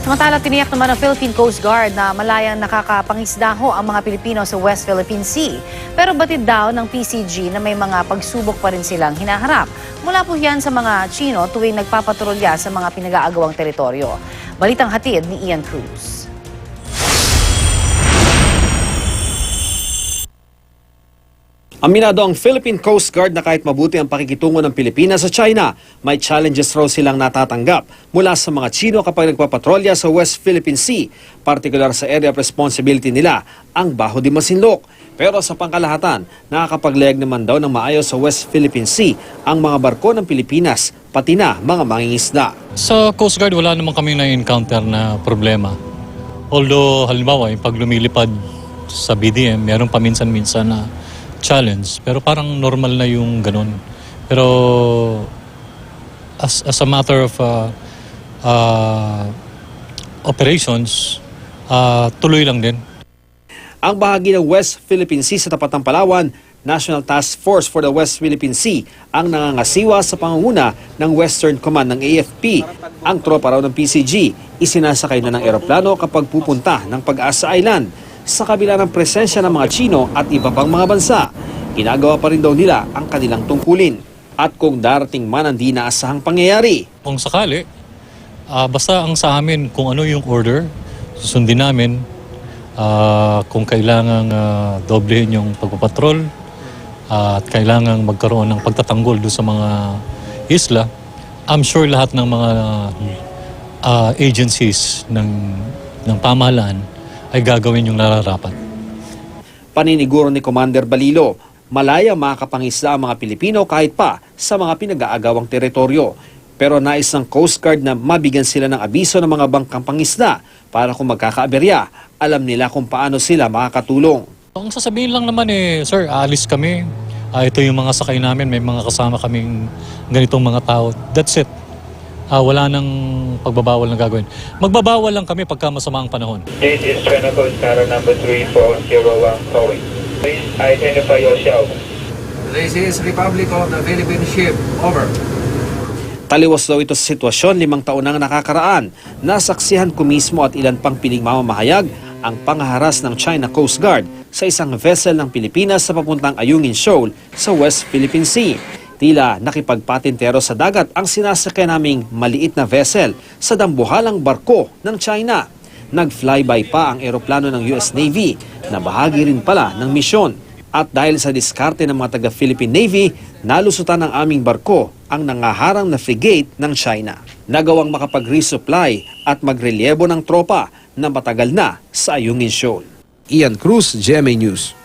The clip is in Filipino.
Samantala, tiniyak naman ng Philippine Coast Guard na malayang nakakapangisda ho ang mga Pilipino sa West Philippine Sea. Pero batid daw ng PCG na may mga pagsubok pa rin silang hinaharap. Mula po yan sa mga Chino tuwing nagpapatrolya sa mga pinag-aagawang teritoryo. Balitang hatid ni Ian Cruz. Aminado ang Philippine Coast Guard na kahit mabuti ang pakikitungo ng Pilipinas sa China, may challenges raw silang natatanggap mula sa mga Chino kapag nagpapatrolya sa West Philippine Sea, partikular sa area of responsibility nila, ang Bajo de Masinloc. Pero sa pangkalahatan, nakakapaglayag naman daw ng maayos sa West Philippine Sea ang mga barko ng Pilipinas, pati na mga mangingisda. Sa Coast Guard, wala naman kaming na-encounter na problema. Although, halimbawa, yung pag lumilipad sa BDM, meron paminsan-minsan na challenge, pero parang normal na yung ganun. Pero as a matter of operations, tuloy lang din. Ang bahagi ng West Philippine Sea sa tapat ng Palawan, National Task Force for the West Philippine Sea ang nangangasiwa sa pangunguna ng Western Command ng AFP. Ang tropa raw ng PCG, isinasakay na ng eroplano kapag pupunta ng Pag-asa Island. Sa kabila ng presensya ng mga Chino at iba pang mga bansa, ginagawa pa rin daw nila ang kanilang tungkulin. At kung darating man ang di naasahang pangyayari, Kung sakali, basta ang sa amin kung ano yung order, susundin namin. Kung kailangang doblehin yung pagpapatrol at kailangang magkaroon ng pagtatanggol doon sa mga isla, I'm sure lahat ng mga agencies ng pamahalaan ay gagawin yung nararapat. paniniguro ni Commander Balilo, malaya makakapangisda ang mga Pilipino kahit pa sa mga pinag-aagawang teritoryo. Pero nais ng Coast Guard na mabigyan sila ng abiso ng mga bangkang pangisda para kung magkakaaberya, alam nila kung paano sila makakatulong. Ang sasabihin lang naman sir, aalis kami. Ito yung mga sakay namin, may mga kasama kaming ganitong mga tao. That's it. Wala nang pagbabawal na gagawin. Magbabawal lang kami pagka masama ang panahon. This is China Coast Guard number 3401 calling. Please identify yourself. This is Republic of the Philippines ship. Over. Taliwas daw ito sa sitwasyon 5 taon nang nakakaraan. Nasaksihan ko mismo at ilan pang piling mamamahayag ang panghaharas ng China Coast Guard sa isang vessel ng Pilipinas sa papuntang Ayungin Shoal sa West Philippine Sea. Tila nakipagpatintero sa dagat ang sinasakyan naming maliit na vessel sa dambuhalang barko ng China. Nag-flyby pa ang eroplano ng US Navy na bahagi rin pala ng misyon. At dahil sa diskarte ng mga taga-Philippine Navy, nalusutan ng aming barko ang nangaharang na frigate ng China. Nagawang makapag-resupply at magrelyebo ng tropa na matagal na sa Ayungin Shoal. Ian Cruz, GMA News.